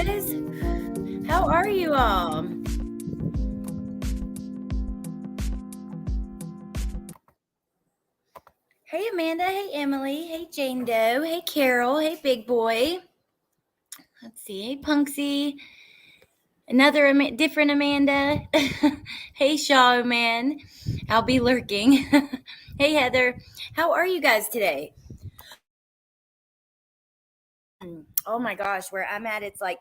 guys. How are you all? Hey, Amanda. Hey, Emily. Hey, Jane Doe. Hey, Carol. Hey, Big Boy. Let's see. Hey, Punksy. Another different Amanda. Hey, Shaw Man. I'll be lurking. Hey, Heather. How are you guys today? Oh my gosh, where I'm at, it's like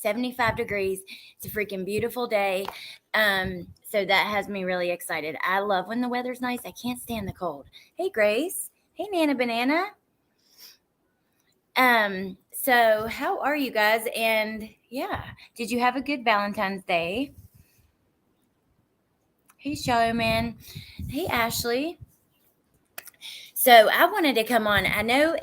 75 degrees. It's a freaking beautiful day. So that has me really excited. I love when the weather's nice. I can't stand the cold. Hey, Grace. Hey, Nana Banana. So how are you guys? And yeah, did you have a good Valentine's Day? Hey, Showman. Hey, Ashley. So I wanted to come on. I know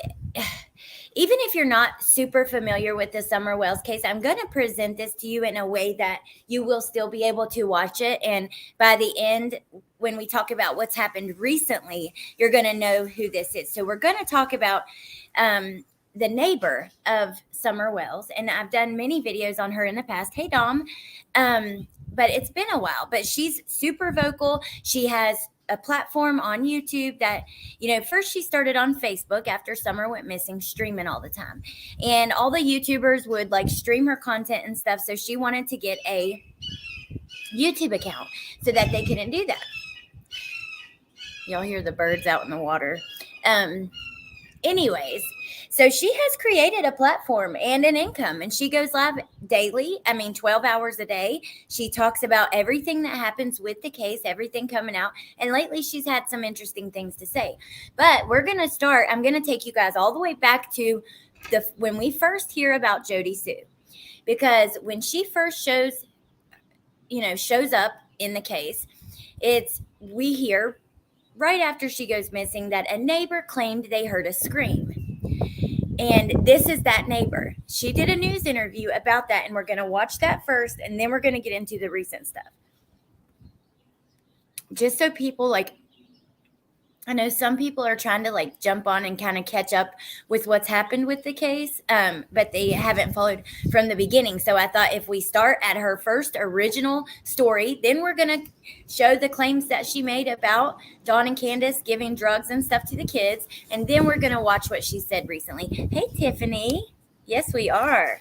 even if you're not super familiar with the Summer Wells case, I'm going to present this to you in a way that you will still be able to watch it. And by the end, when we talk about what's happened recently, you're going to know who this is. So we're going to talk about the neighbor of Summer Wells. And I've done many videos on her in the past. Hey, Dom. But it's been a while, but she's super vocal. She has a platform on YouTube that, first she started on Facebook after Summer went missing, streaming all the time. And all the YouTubers would like stream her content and stuff. So she wanted to get a YouTube account so that they couldn't do that. Y'all hear the birds out in the water. Anyways, so she has created a platform and an income, and she goes live daily. 12 hours a day. She talks about everything that happens with the case, everything coming out. And lately she's had some interesting things to say. But I'm going to take you guys all the way back to when we first hear about Jody Sue. Because when she first shows up in the case, we hear right after she goes missing that a neighbor claimed they heard a scream. And this is that neighbor. She did a news interview about that, and we're going to watch that first, and then we're going to get into the recent stuff. Just so people I know some people are trying to jump on and kind of catch up with what's happened with the case, but they haven't followed from the beginning. So I thought if we start at her first original story, then we're going to show the claims that she made about Dawn and Candace giving drugs and stuff to the kids. And then we're going to watch what she said recently. Hey, Tiffany. Yes, we are.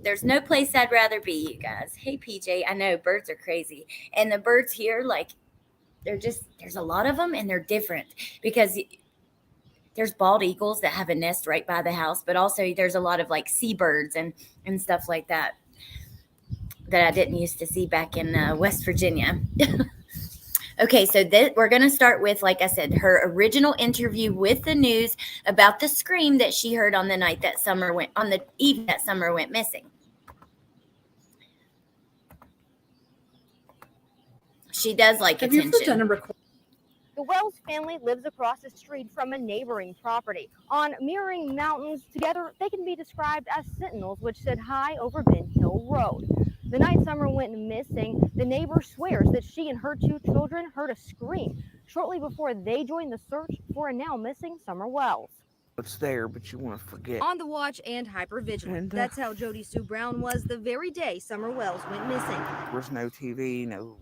There's no place I'd rather be, you guys. Hey, PJ, I know birds are crazy. And the birds here, there's a lot of them, and they're different because there's bald eagles that have a nest right by the house, but also there's a lot of seabirds and stuff like that I didn't used to see back in West Virginia. Okay, so we're going to start with, like I said, her original interview with the news about the scream that she heard on the eve that Summer went missing. She does like attention. The Wells family lives across the street from a neighboring property. On mirroring mountains, together they can be described as sentinels, which sit high over Ben Hill Road. The night Summer went missing, the neighbor swears that she and her two children heard a scream shortly before they joined the search for a now missing Summer Wells. It's there, but you want to forget. On the watch and hypervigilant. That's how Jody Sue Brown was the very day Summer Wells went missing. There was no TV, no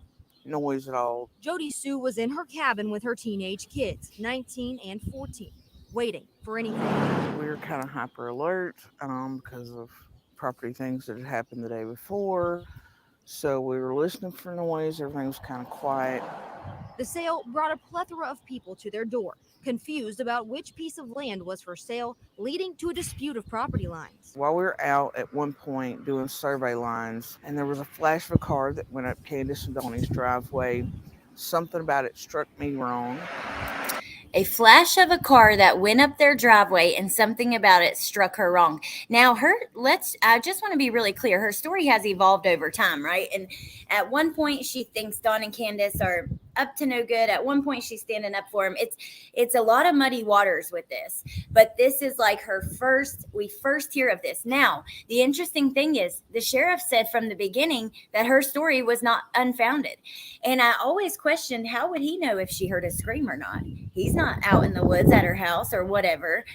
noise at all. Jody Sue was in her cabin with her teenage kids, 19 and 14, waiting for anything. We were kind of hyper alert because of property things that had happened the day before. So we were listening for noise. Everything was kind of quiet. The sale brought a plethora of people to their door, confused about which piece of land was for sale, leading to a dispute of property lines. While we were out at one point doing survey lines, and there was a flash of a car that went up Candace and Donnie's driveway. Something about it struck me wrong. A flash of a car that went up their driveway, and something about it struck her wrong. Now, I just want to be really clear. Her story has evolved over time, right? And at one point, she thinks Dawn and Candace are up to no good. At one point, she's standing up for him. It's a lot of muddy waters with this, but this is we first hear of this. Now, the interesting thing is the sheriff said from the beginning that her story was not unfounded. And I always questioned, how would he know if she heard a scream or not? He's not out in the woods at her house or whatever.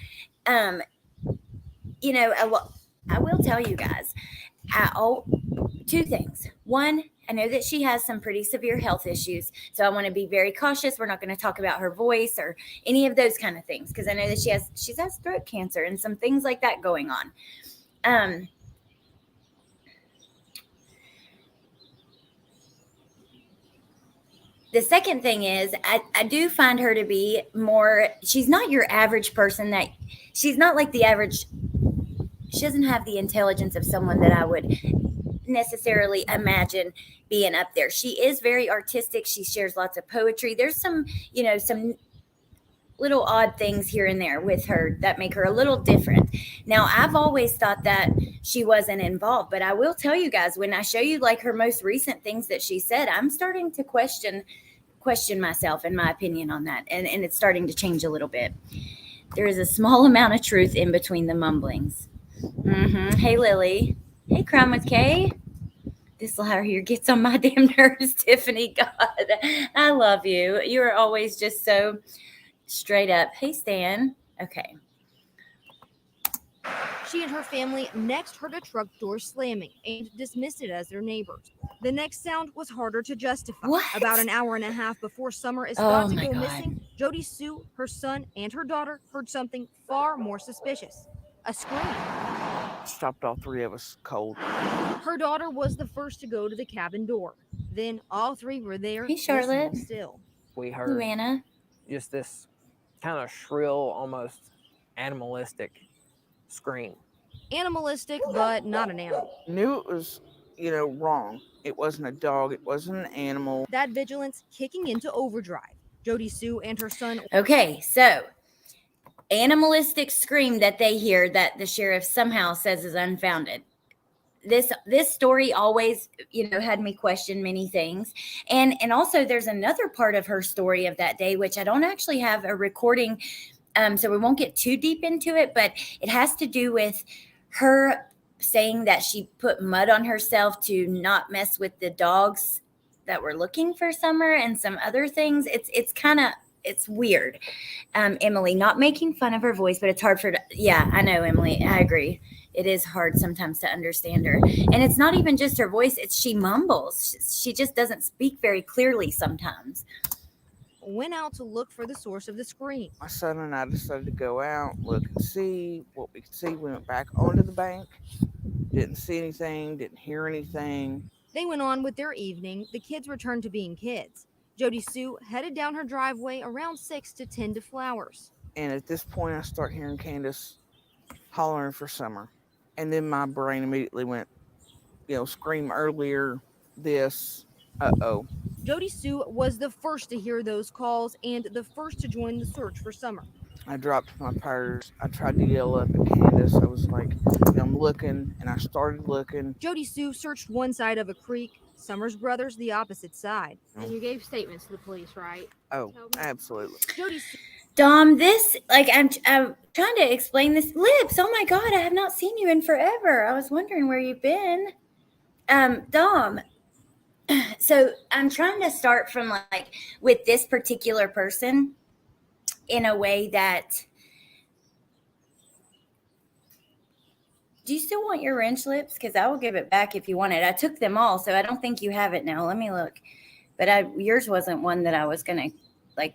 I will tell you guys, two things. One, I know that she has some pretty severe health issues, so I want to be very cautious. We're not going to talk about her voice or any of those kind of things because I know that she has throat cancer and some things like that going on. The second thing is I do find her to be more, she's not your average person, that she's not like the average, she doesn't have the intelligence of someone that I would necessarily imagine being up there. She is very artistic. She shares lots of poetry. There's some little odd things here and there with her that make her a little different. Now, I've always thought that she wasn't involved, but I will tell you guys, when I show you like her most recent things that she said, I'm starting to question myself and my opinion on that. And it's starting to change a little bit. There is a small amount of truth in between the mumblings. Hey, Lily. Hey, Crime with Kay. This liar here gets on my damn nerves, Tiffany. God, I love you. You are always just so straight up. Hey, Stan. Okay. She and her family next heard a truck door slamming and dismissed it as their neighbors. The next sound was harder to justify. What? About an hour and a half before Summer is Oh thought to my go God. missing, Jody Sue, her son, and her daughter heard something far more suspicious. A scream. Stopped all three of us cold. Her daughter was the first to go to the cabin door. Then all three were there, Hey, Charlotte. listening still. We heard Luana. just this kind of shrill, almost animalistic scream. Animalistic, but not an animal. Knew it was, wrong. It wasn't a dog. It wasn't an animal. That vigilance kicking into overdrive. Jody Sue and her son. Okay, so animalistic scream that they hear that the sheriff somehow says is unfounded. This story always, had me question many things. And also there's another part of her story of that day, which I don't actually have a recording. So we won't get too deep into it, but it has to do with her saying that she put mud on herself to not mess with the dogs that were looking for Summer and some other things. It's weird. Emily, not making fun of her voice, but it's hard for, yeah, I know, Emily, I agree. It is hard sometimes to understand her. And it's not even just her voice, she mumbles. She just doesn't speak very clearly sometimes. Went out to look for the source of the scream. My son and I decided to go out, look and see what we could see. We went back onto the bank. Didn't see anything, didn't hear anything. They went on with their evening. The kids returned to being kids. Jody Sue headed down her driveway around 6 to tend to flowers. And at this point, I start hearing Candace hollering for Summer. And then my brain immediately went, scream earlier, this, uh-oh. Jody Sue was the first to hear those calls and the first to join the search for Summer. I dropped my purse. I tried to yell up at Candace. I was like, I'm looking, and I started looking. Jody Sue searched one side of a creek, Summer's brothers the opposite side. And you gave statements to the police, right? Oh, absolutely. Jody Sue. Dom, I'm trying to explain this. Lips, oh my God, I have not seen you in forever. I was wondering where you've been. Dom, so I'm trying to start from with this particular person in a way that, do you still want your wrench, Lips? Because I will give it back if you want it. I took them all, so I don't think you have it now. Let me look. But yours wasn't one that I was going to,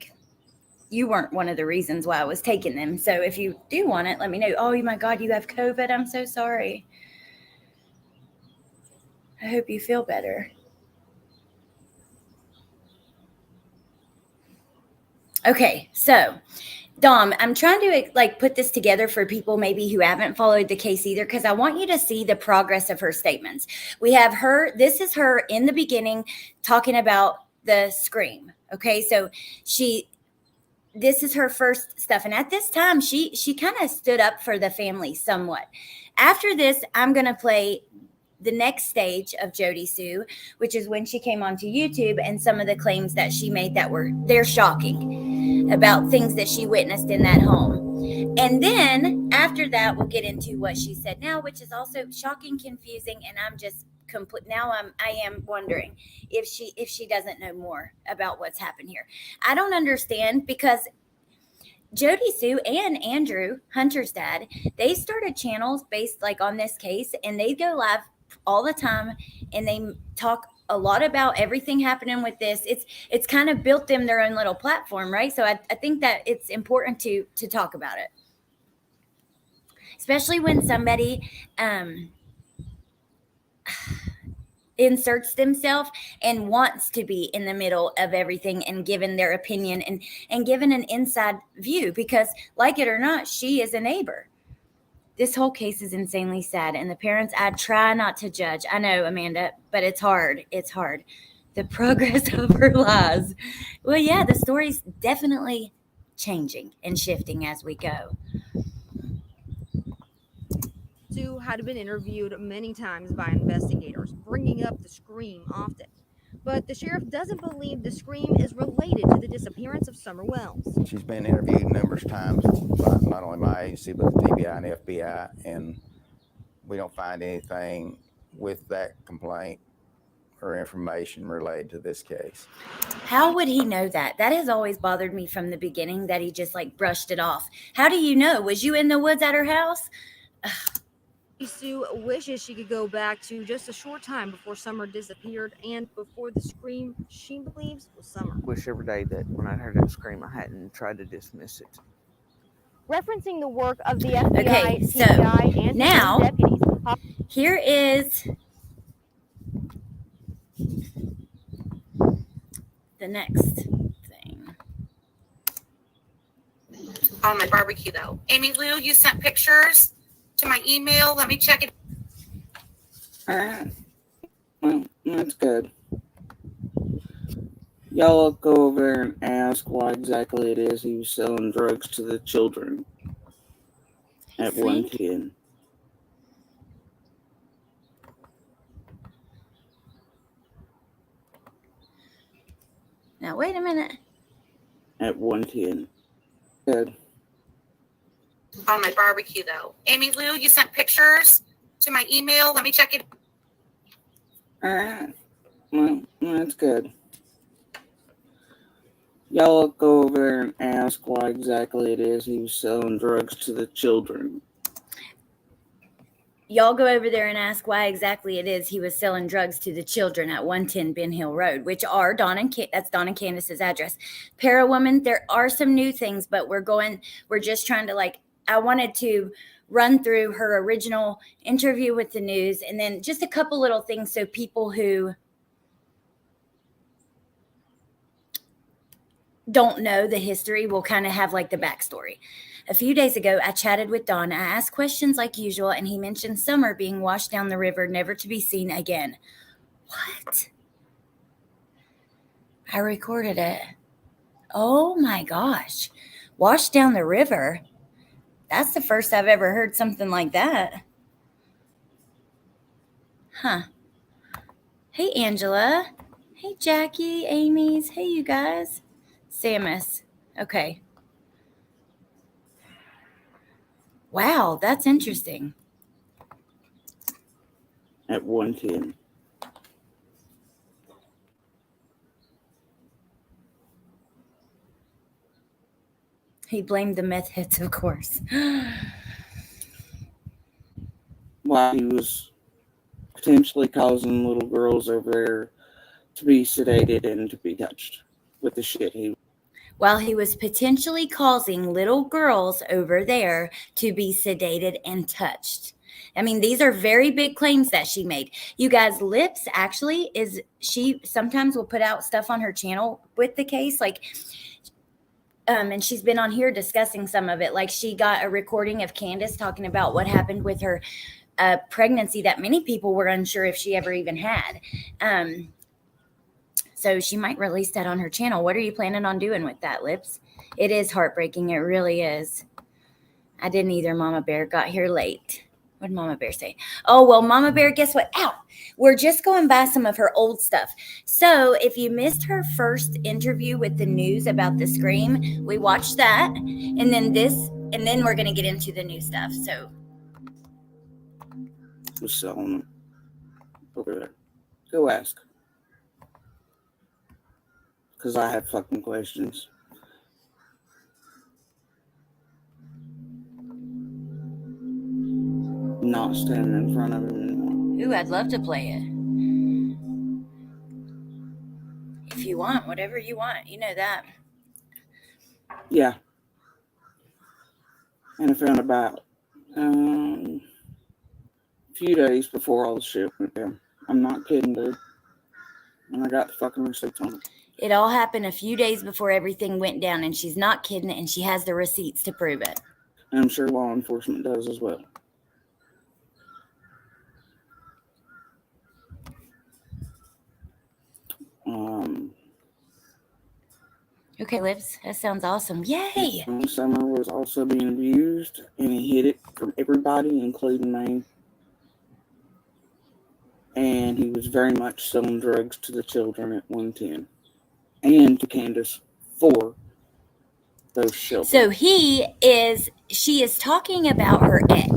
you weren't one of the reasons why I was taking them. So if you do want it, let me know. Oh my God, you have COVID. I'm so sorry. I hope you feel better. Okay, so Dom, I'm trying to put this together for people maybe who haven't followed the case either, because I want you to see the progress of her statements. We have her, this is her in the beginning talking about the scream. Okay, so this is her first stuff. And at this time, she kind of stood up for the family somewhat. After this, I'm going to play the next stage of Jody Sue, which is when she came onto YouTube and some of the claims that she made they're shocking about things that she witnessed in that home. And then after that, we'll get into what she said now, which is also shocking, confusing, and I'm just I am wondering if she doesn't know more about what's happened here. I don't understand, because Jody Sue and Andrew, Hunter's dad, they started channels based like on this case, and they go live all the time, and they talk a lot about everything happening with this. It's kind of built them their own little platform, right? So I think that it's important to talk about it, especially when somebody inserts themselves and wants to be in the middle of everything and given their opinion and given an inside view, because like it or not, she is a neighbor. This whole case is insanely sad, and the parents, I try not to judge. I know, Amanda, but it's hard. It's hard. The progress of her lives. Well, yeah, the story's definitely changing and shifting as we go. Sue had been interviewed many times by investigators, bringing up the scream often. But the sheriff doesn't believe the scream is related to the disappearance of Summer Wells. She's been interviewed numerous times by not only my agency, but the TBI and FBI, and we don't find anything with that complaint or information related to this case. How would he know that? That has always bothered me from the beginning, that he just like brushed it off. How do you know? Was you in the woods at her house? Sue wishes she could go back to just a short time before Summer disappeared and before the scream she believes was Summer. Wish every day that when I heard that scream, I hadn't tried to dismiss it. Referencing the work of the FBI, Okay, so TBI, and now deputies. here is the next thing. On my barbecue though. Amy Lou, you sent pictures to my email. Let me check it. All right. Well, that's good. Y'all go over there and ask why exactly it is he was selling drugs to the children at 110. Now, wait a minute. At 110. Good. On my barbecue though. Amy Lou, you sent pictures to my email. Let me check it. All right. Well, that's good. Y'all go over there and ask why exactly it is he was selling drugs to the children. Y'all go over there and ask why exactly it is he was selling drugs to the children at 110 Ben Hill Road, which are that's Dawn and Candace's address. Parawoman, there are some new things, but we're just trying to I wanted to run through her original interview with the news and then just a couple little things so people who don't know the history will kind of have the backstory. A few days ago, I chatted with Don. I asked questions like usual, and he mentioned Summer being washed down the river, never to be seen again. What? I recorded it. Oh my gosh. Washed down the river? That's the first I've ever heard something like that. Huh. Hey, Angela. Hey, Jackie, Amy's. Hey, you guys. Samus. Okay. Wow, that's interesting. At 110. He blamed the meth heads, of course. While he was potentially causing little girls over there to be sedated and to be touched with the shit while he was potentially causing little girls over there to be sedated and touched. I mean, these are very big claims that she made. You guys, Lips actually she sometimes will put out stuff on her channel with the case, and she's been on here discussing some of it. She got a recording of Candace talking about what happened with her pregnancy that many people were unsure if she ever even had. So she might release that on her channel. What are you planning on doing with that, Lips? It is heartbreaking. It really is. I didn't either. Mama Bear got here late. What did Mama Bear say? Oh, well, Mama Bear, guess what? Ow! We're just going by some of her old stuff. So if you missed her first interview with the news about the scream, we watched that. And then we're going to get into the new stuff. So. was selling them over there. Go ask. Because I have fucking questions. not standing in front of him anymore. Ooh, I'd love to play it. If you want, whatever you want, you know that. Yeah. And I found about a few days before all the shit went down. I'm not kidding, dude. And I got the fucking receipts on it. It all happened a few days before everything went down, and she's not kidding, and she has the receipts to prove it. And I'm sure law enforcement does as well. Okay, Lips, that sounds awesome. Yay! Summer was also being abused, and he hid it from everybody, including me. And he was very much selling drugs to the children at 110 and to Candace for those children. So she is talking about her ex.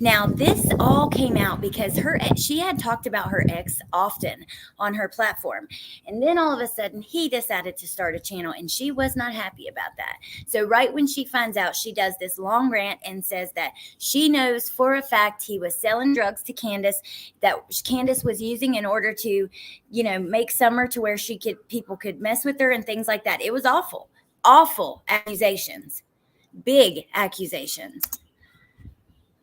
Now, this all came out because she had talked about her ex often on her platform. And then all of a sudden, he decided to start a channel, and she was not happy about that. So right when she finds out, she does this long rant and says that she knows for a fact he was selling drugs to Candace, that Candace was using in order to, make Summer to where people could mess with her and things like that. It was awful. Awful accusations. Big accusations.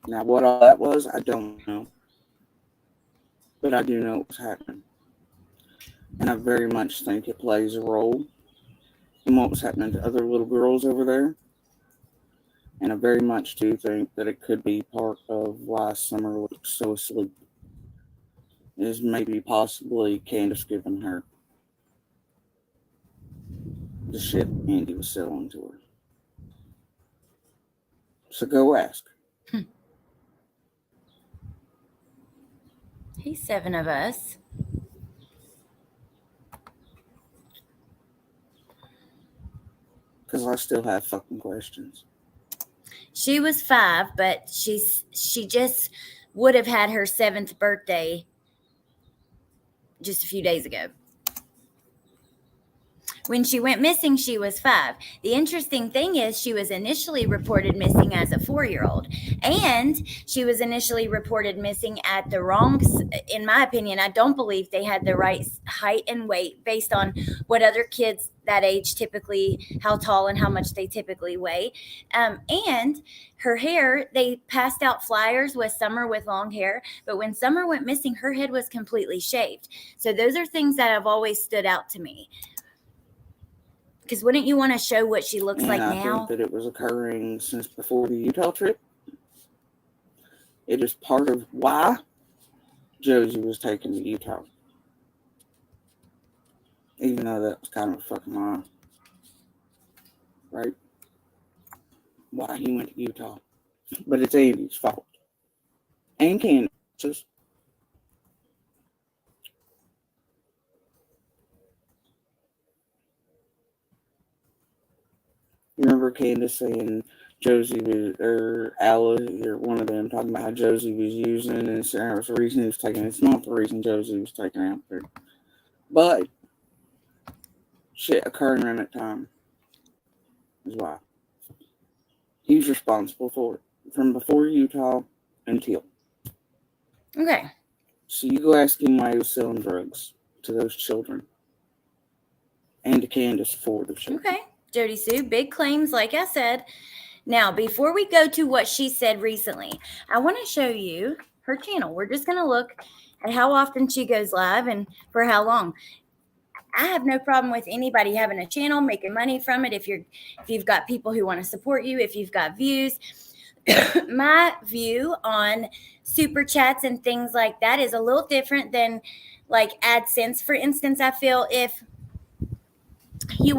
Now, what all that was, I don't know. But I do know it was happening. And I very much think it plays a role in what was happening to other little girls over there. And I very much do think that it could be part of why Summer looks so asleep. Is maybe possibly Candace giving her the shit Andy was selling to her. So go ask. He's 7 of us. Because I still have fucking questions. She was 5, but she just would have had her 7th birthday just a few days ago. When she went missing, she was 5. The interesting thing is she was initially reported missing as a 4-year-old. And she was initially reported missing at the wrong, in my opinion, I don't believe they had the right height and weight based on what other kids that age typically, how tall and how much they typically weigh. And her hair, they passed out flyers with Summer with long hair. But when Summer went missing, her head was completely shaved. So those are things that have always stood out to me. Because wouldn't you want to show what she looks like now? I think that it was occurring since before the Utah trip. It is part of why Jody was taken to Utah. Even though that was kind of a fucking lie. Right? Why he went to Utah. But it's Andy's fault. And Candace's. Remember Candace saying Josie was, or Alice, or one of them talking about how Josie was using, and it was the reason he was taken. It's not the reason Josie was taken out there. But shit occurring around that time is why. He's responsible for it. From before Utah until. Okay. So you go ask him why he was selling drugs to those children. And to Candace for the children. Okay. Jody Sue, big claims, like I said. Now, before we go to what she said recently, I want to show you her channel. We're just going to look at how often she goes live and for how long. I have no problem with anybody having a channel, making money from it. If you've got people who want to support you, if you've got views. My view on super chats and things like that is a little different than like AdSense. For instance, I feel if you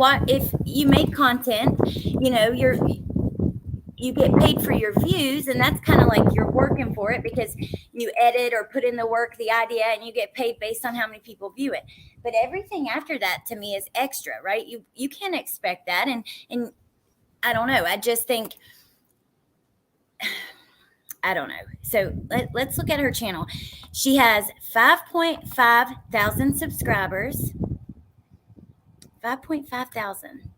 make content, you get paid for your views, and that's kind of like you're working for it because you edit or put in the work, the idea, and you get paid based on how many people view it. But everything after that to me is extra, right? You can't expect that. And I don't know. I just think, I don't know. So let's look at her channel. She has 5.5 thousand subscribers. 5.5 thousand.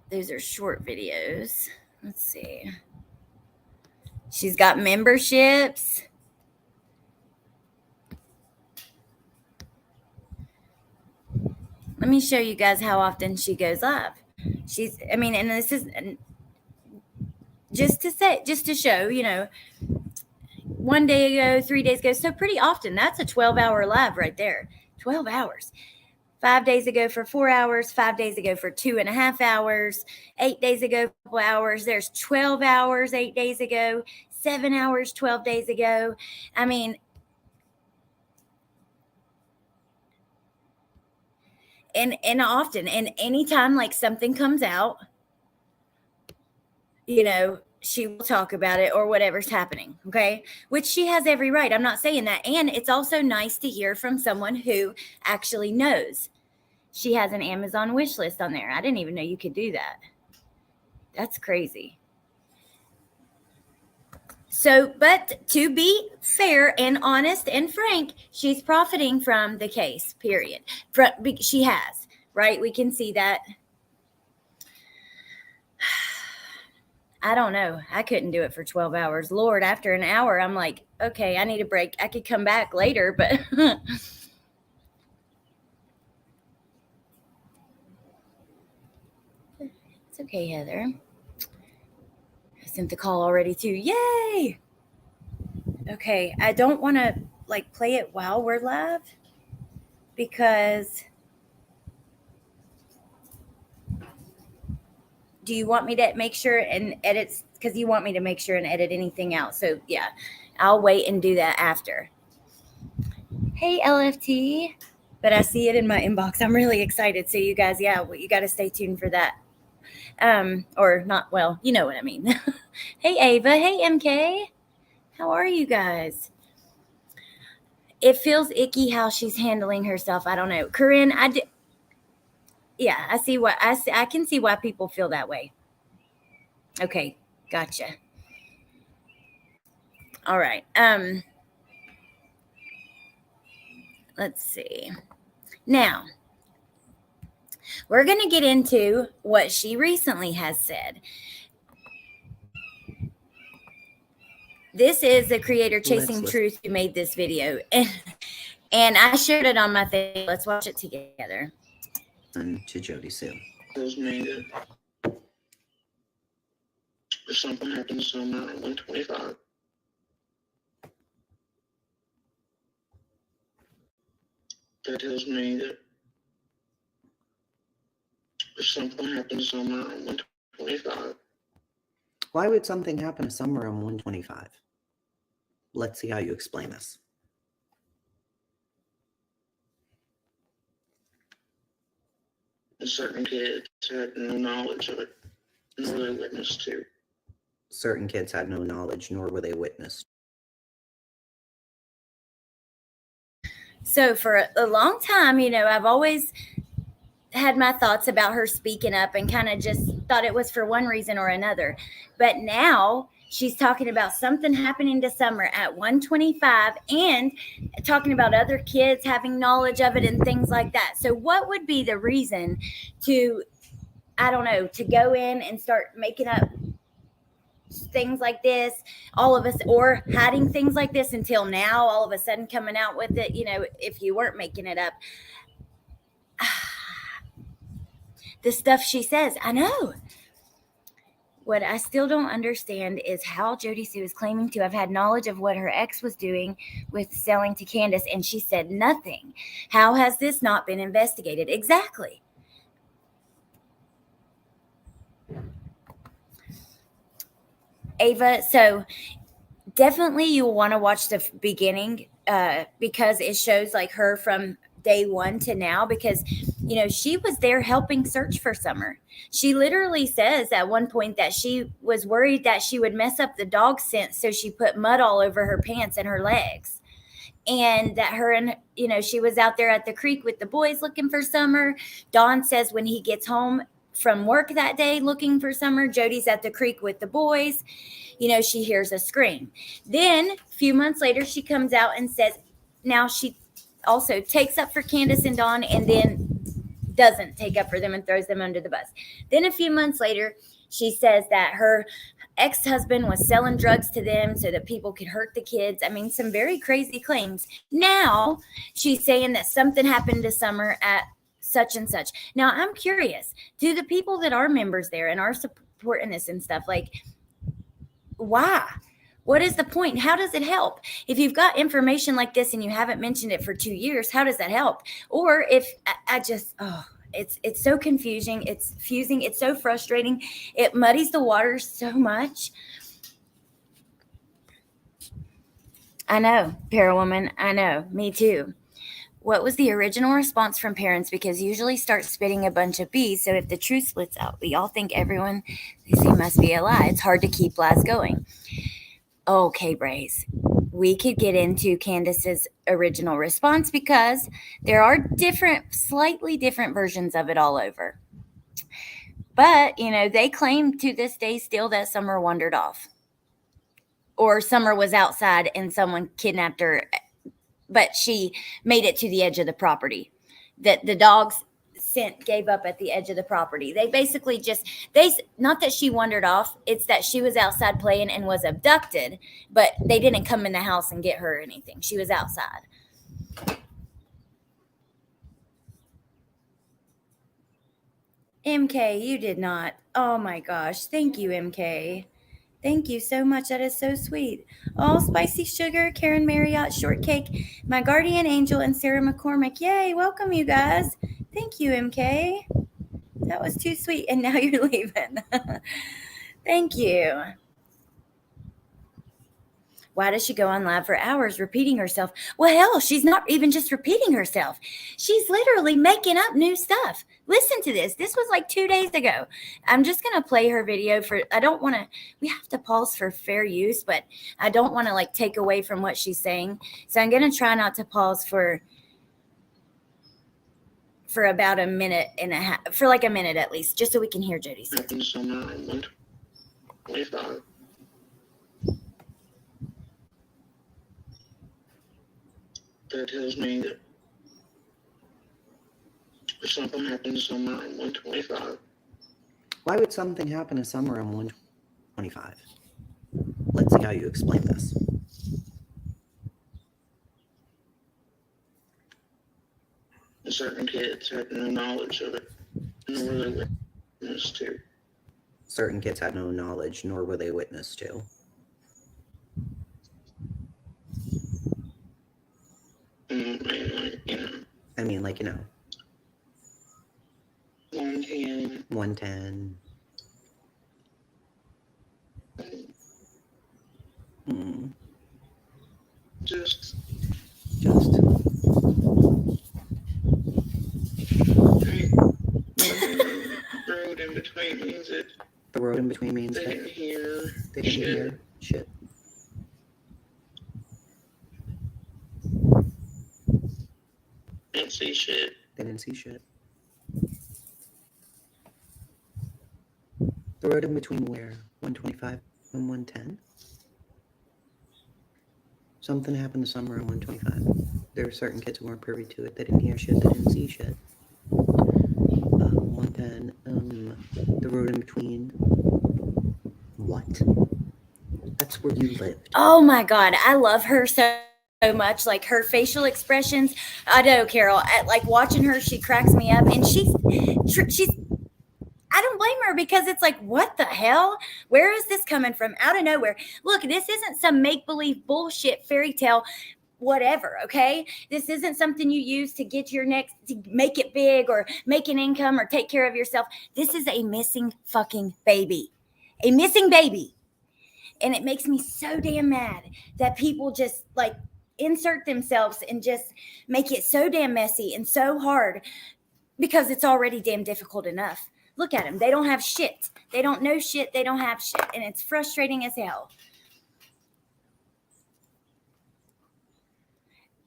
Those are short videos. Let's see. She's got memberships. Let me show you guys how often she goes live. And this is just to show, 1 day ago, 3 days ago. So pretty often. That's a 12-hour live right there. 12 hours. 5 days ago for 4 hours, 5 days ago for 2.5 hours, 8 days ago, 4 hours. There's 12 hours, 8 days ago, 7 hours, 12 days ago. I mean, and often, and anytime like something comes out, she will talk about it or whatever's happening. Okay. Which she has every right. I'm not saying that. And it's also nice to hear from someone who actually knows. She has an Amazon wish list on there. I didn't even know you could do that. That's crazy. So, but to be fair and honest and frank, she's profiting from the case, period. She has, right? We can see that. I don't know. I couldn't do it for 12 hours. Lord, after an hour, I'm like, okay, I need a break. I could come back later, but it's okay, Heather. I sent the call already too. Yay! Okay, I don't want to like play it while we're live because do you want me to make sure and edit? Because you want me to make sure and edit anything out. So yeah, I'll wait and do that after. Hey, LFT. But I see it in my inbox. I'm really excited. So you guys, you got to stay tuned for that. Or not, well, you know what I mean. Hey, Ava. Hey, MK. How are you guys? It feels icky how she's handling herself. I don't know. Corinne, yeah, I see what I can see why people feel that way. Okay, gotcha. All right. Let's see. Now, we're going to get into what she recently has said. This is the creator Chasing Truth who made this video. And I shared it on my thing. Let's watch it together. To Jody Sue. Tells me that if something happens somewhere on 125, that tells me that if something happens somewhere on 125. Why would something happen somewhere on 125? Let's see how you explain this. Certain kids had no knowledge of it, nor were they witness to. Certain kids had no knowledge, nor were they witnessed. So for a long time, I've always had my thoughts about her speaking up and kind of just thought it was for one reason or another. But now she's talking about something happening to Summer at 125 and talking about other kids having knowledge of it and things like that. So what would be the reason to, I don't know, to go in and start making up things like this, all of us, or hiding things like this until now, all of a sudden coming out with it, if you weren't making it up. The stuff she says, I know. What I still don't understand is how Jody Sue is claiming to have had knowledge of what her ex was doing with selling to Candace, and she said nothing. How has this not been investigated? Exactly. Ava, so definitely you'll want to watch the beginning because it shows like her from day one to now, because she was there helping search for Summer. She literally says at one point that she was worried that she would mess up the dog scent, so she put mud all over her pants and her legs. And that her and she was out there at the creek with the boys looking for Summer. Don says when he gets home from work that day looking for Summer, Jody's at the creek with the boys. She hears a scream. Then a few months later, she comes out and says, now she also takes up for Candace and Dawn and then doesn't take up for them and throws them under the bus. Then a few months later, She says that her ex-husband was selling drugs to them so that people could hurt the kids. I mean, some very crazy claims. Now she's saying that something happened to Summer at such and such. Now I'm curious, do the people that are members there and are supporting this and stuff, like, why? What is the point? How does it help? If you've got information like this and you haven't mentioned it for 2 years, how does that help? Or if I just, it's so confusing. It's fusing. It's so frustrating. It muddies the waters so much. I know, Parawoman. I know. Me too. What was the original response from parents? Because usually start spitting a bunch of bees. So if the truth splits out, we all think everyone they say must be a lie. It's hard to keep lies going. Okay, Braze. We could get into Candace's original response because there are slightly different versions of it all over. But, they claim to this day still that Summer wandered off. Or Summer was outside and someone kidnapped her, but she made it to the edge of the property. That the dogs gave up at the edge of the property. They basically not that she wandered off, it's that she was outside playing and was abducted, but they didn't come in the house and get her or anything. She was outside. MK, you did not. Oh my gosh. Thank you, MK. Thank you so much. That is so sweet. Oh, Spicy Sugar, Karen Marriott, Shortcake, my guardian angel, and Sarah McCormick. Yay, welcome you guys. Thank you, MK. That was too sweet. And now you're leaving. Thank you. Why does she go on live for hours repeating herself? Well, hell, she's not even just repeating herself. She's literally making up new stuff. Listen to this. This was like 2 days ago. I'm just going to play her video we have to pause for fair use, but I don't want to take away from what she's saying. So I'm going to try not to pause for about a minute and a half, for like a minute at least, just so we can hear Jody Sue. That tells me that something happened to Summer on 125. Why would something happen to Summer on 125? Let's see how you explain this. Certain kids had no knowledge of it, nor were they witness to. Certain kids had no knowledge, nor were they witness to. I mean, 110. Just road in between means that the road in between means they that didn't hear they didn't hear shit. Didn't see shit. They didn't see shit. The road in between where? 125 and 110? Something happened to Summer on 125. There were certain kids who weren't privy to it. They didn't hear shit. They didn't see shit. 110. The road in between. What? That's where you lived. Oh my God. I love her so much. Like her facial expressions. I know, Carol. Watching her, she cracks me up. And she's I don't blame her because it's like, what the hell? Where is this coming from? Out of nowhere. Look, this isn't some make-believe bullshit fairy tale whatever, okay? This isn't something you use to get to make it big or make an income or take care of yourself. This is a missing fucking baby. A missing baby. And it makes me so damn mad that people just insert themselves and just make it so damn messy and so hard because it's already damn difficult enough. Look at them. They don't have shit. They don't know shit. They don't have shit. And it's frustrating as hell.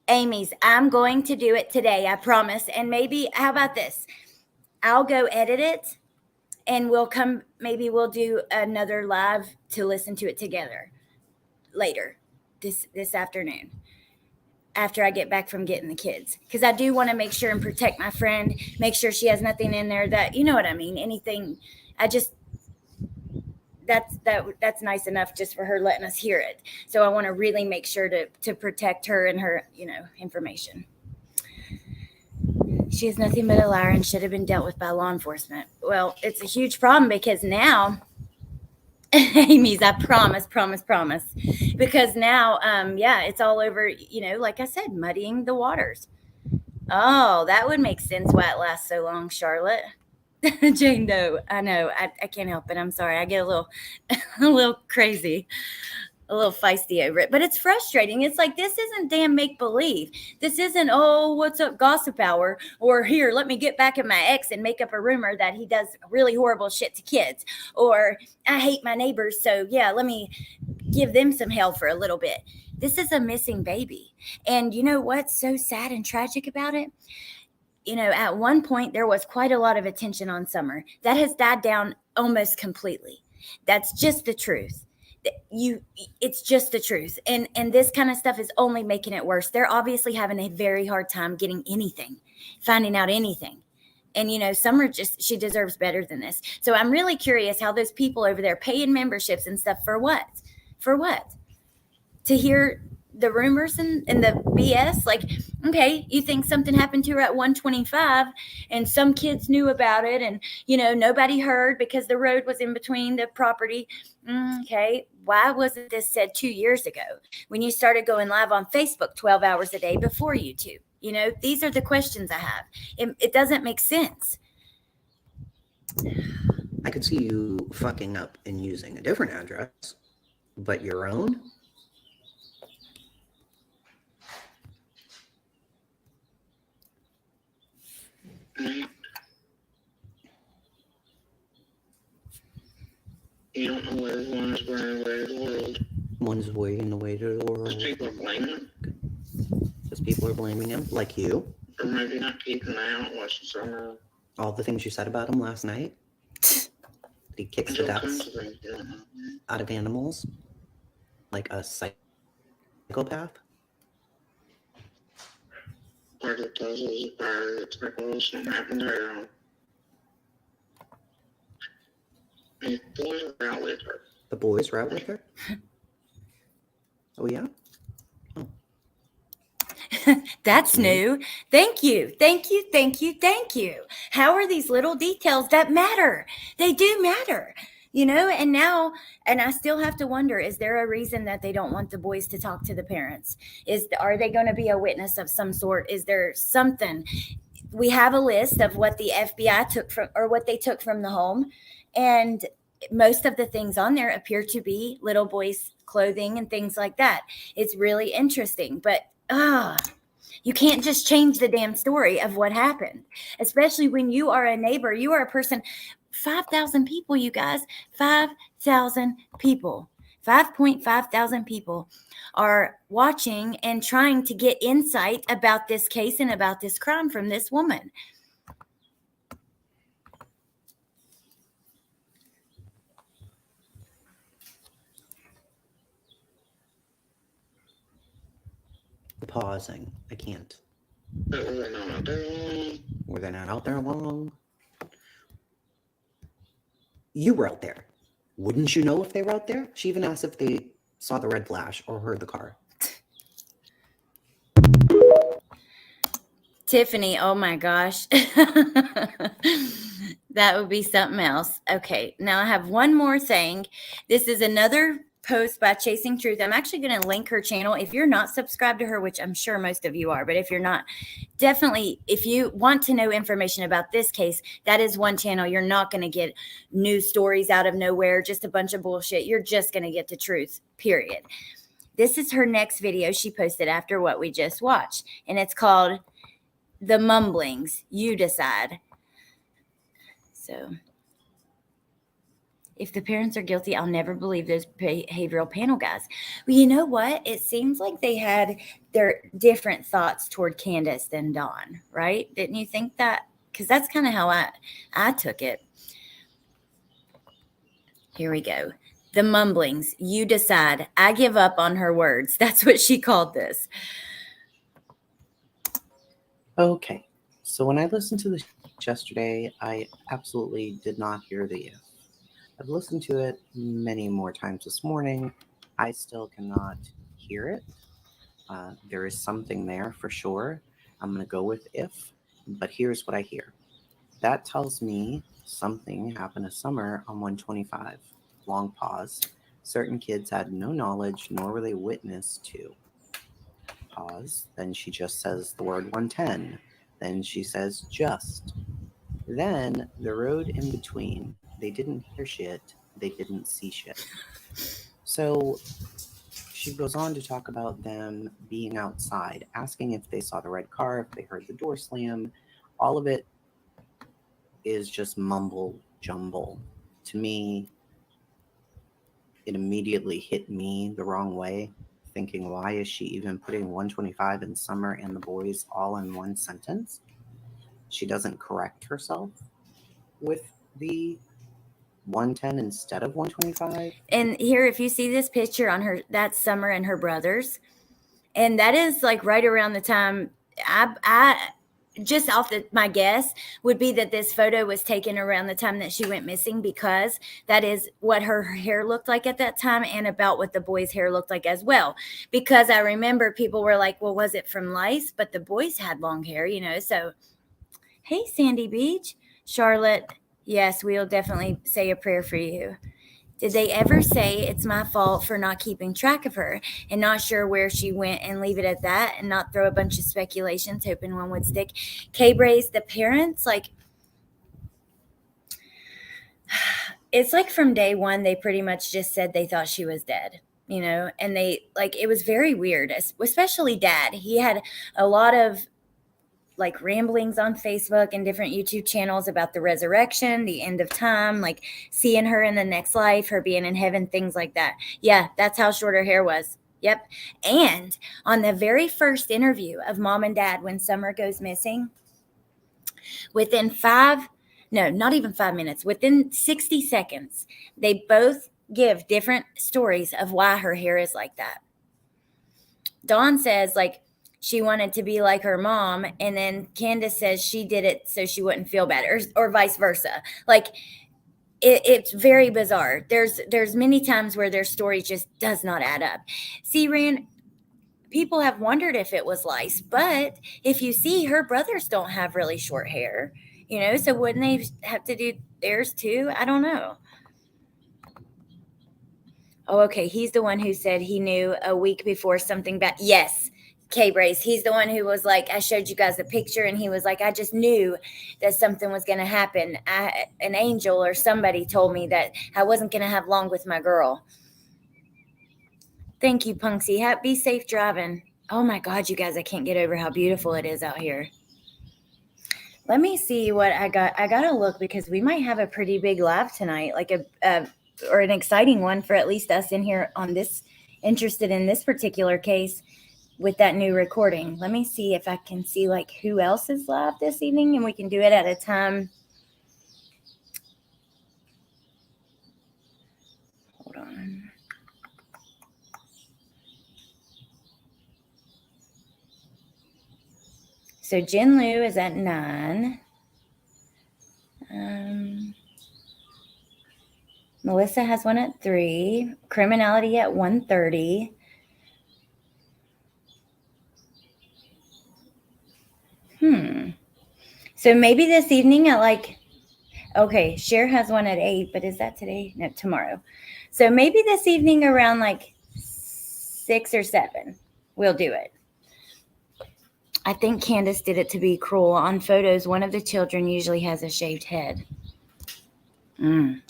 Amy's, I'm going to do it today. I promise. And maybe, how about this? I'll go edit it and maybe we'll do another live to listen to it together later this afternoon. After I get back from getting the kids. Because I do want to make sure and protect my friend, make sure she has nothing in there that, you know what I mean, anything. that's nice enough just for her letting us hear it. So I want to really make sure to protect her and her, information. She is nothing but a liar and should have been dealt with by law enforcement. Well, it's a huge problem because now, Amy's, I promise. Because now, yeah, it's all over, like I said, muddying the waters. Oh, that would make sense why it lasts so long, Charlotte. Jane, no, I know. I can't help it. I'm sorry. I get a little crazy, a little feisty over it, but it's frustrating. It's like, this isn't damn make believe. This isn't, oh, what's up, gossip hour, or here, let me get back at my ex and make up a rumor that he does really horrible shit to kids, or I hate my neighbors, so yeah, let me give them some hell for a little bit. This is a missing baby. And you know what's so sad and tragic about it? At one point there was quite a lot of attention on Summer. That has died down almost completely. That's just the truth. It's just the truth. And this kind of stuff is only making it worse. They're obviously having a very hard time getting anything, finding out anything. And Summer she deserves better than this. So I'm really curious how those people over there paying memberships and stuff for what? For what? To hear the rumors and the BS? Like, okay, you think something happened to her at 125 and some kids knew about it and, nobody heard because the road was in between the property. Okay, why wasn't this said 2 years ago when you started going live on Facebook 12 hours a day before YouTube? These are the questions I have. It doesn't make sense. I could see you fucking up and using a different address, but your own? You don't know where one is going away to the world. One's waiting away to the world. Because people are blaming him. Because people are blaming him, like you. Or maybe not keeping an eye on watching Summer. All the things you said about him last night. That he kicks the guts out of animals. Like a psychopath. Part of the puzzle is a fire that's like, well, something happened to her. And the boys are out with her. The boys were out with her? Oh, yeah? Oh. That's new. Thank you. How are these little details that matter? They do matter. And now, and I still have to wonder, is there a reason that they don't want the boys to talk to the parents? Are they going to be a witness of some sort? Is there something? We have a list of what the FBI took from, or what they took from the home. And most of the things on there appear to be little boys' clothing and things like that. It's really interesting, but you can't just change the damn story of what happened, especially when you are a neighbor. You are a person. 5,000 people, you guys. 5,000 people. 5.5 thousand people are watching and trying to get insight about this case and about this crime from this woman. Pausing. I can't. But were they not out there long? Were they not out there long? You were out there. Wouldn't you know if they were out there? She even asked if they saw the red flash or heard the car. Tiffany, oh my gosh. That would be something else. Okay, now I have one more thing. This is another post by Chasing Truth. I'm actually going to link her channel. If you're not subscribed to her, which I'm sure most of you are, but if you're not, definitely, if you want to know information about this case, that is one channel. You're not going to get news stories out of nowhere, just a bunch of bullshit. You're just going to get the truth, period. This is her next video she posted after what we just watched, and it's called The Mumblings. You decide. So, if the parents are guilty, I'll never believe those behavioral panel guys. Well, you know what? It seems like they had their different thoughts toward Candace than Dawn, right? Didn't you think that? Because that's kind of how I took it. Here we go. The Mumblings. You decide. I give up on her words. That's what she called this. Okay. So when I listened to this yesterday, I absolutely did not hear the I've listened to it many more times this morning. I still cannot hear it. There is something there for sure. I'm going to go with if, but here's what I hear. That tells me something happened this summer on 125. Long pause. Certain kids had no knowledge, nor were they witness to. Pause. Then she just says the word 110. Then she says just. Then the road in between. They didn't hear shit. They didn't see shit. So she goes on to talk about them being outside, asking if they saw the red car, if they heard the door slam. All of it is just mumble jumble. To me, it immediately hit me the wrong way, thinking, why is she even putting 125 and Summer and the boys all in one sentence? She doesn't correct herself with the 110 instead of 125. And here, if you see this picture on her, that's Summer and her brothers. And that is like right around the time I just off my guess would be that this photo was taken around the time that she went missing, because that is what her hair looked like at that time and about what the boys' hair looked like as well. Because I remember people were like, well, was it from lice? But the boys had long hair, you know. So, hey, Sandy Beach. Charlotte, yes, we'll definitely say a prayer for you. Did they ever say it's my fault for not keeping track of her and not sure where she went and leave it at that and not throw a bunch of speculations hoping one would stick? K-Braze, the parents, like, it's like from day one, they pretty much just said they thought she was dead, you know, and they, like, it was very weird, especially Dad. He had a lot of like ramblings on Facebook and different YouTube channels about the resurrection, the end of time, like seeing her in the next life, her being in heaven, things like that. Yeah, that's how short her hair was. Yep. And on the very first interview of Mom and Dad, when Summer goes missing, within not even 5 minutes, within 60 seconds, they both give different stories of why her hair is like that. Dawn says, like, she wanted to be like her mom, and then Candace says she did it so she wouldn't feel bad, or vice versa. Like, it's very bizarre. There's many times where their story just does not add up. See, Rand, people have wondered if it was lice, but if you see, her brothers don't have really short hair, you know, so wouldn't they have to do theirs too? I don't know. Oh, okay. He's the one who said he knew a week before something bad. Yes. K-Brace. He's the one who was like, I showed you guys the picture, and he was like, I just knew that something was going to happen. An angel or somebody told me that I wasn't going to have long with my girl. Thank you, Punksy. Be safe driving. Oh my God, you guys, I can't get over how beautiful it is out here. Let me see what I got. I got to look, because we might have a pretty big live tonight, like or an exciting one for at least us in here on this, interested in this particular case with that new recording. Let me see if I can see like who else is live this evening, and we can do it at a time. Hold on. So Jen Lou is at 9. Melissa has one at 3. Criminality at 1:30. So maybe this evening at like, okay, Cher has one at 8, but is that today? No, tomorrow. So maybe this evening around like 6 or 7, we'll do it. I think Candace did it to be cruel. On photos, one of the children usually has a shaved head.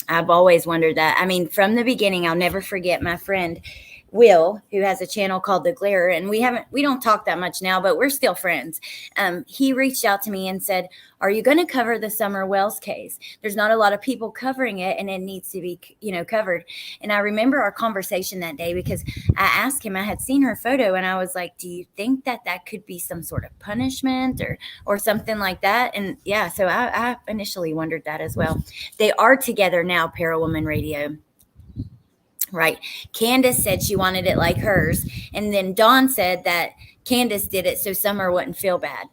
I've always wondered that. I mean, from the beginning, I'll never forget my friend Will, who has a channel called The Glare, and we don't talk that much now, but we're still friends. He reached out to me and said, are you going to cover the Summer Wells case? There's not a lot of people covering it, and it needs to be, covered. And I remember our conversation that day, because I asked him, I had seen her photo, and I was like, do you think that could be some sort of punishment or something like that? And yeah, so I initially wondered that as well. They are together now, Parawoman Radio. Right. Candace said she wanted it like hers. And then Dawn said that Candace did it so Summer wouldn't feel bad.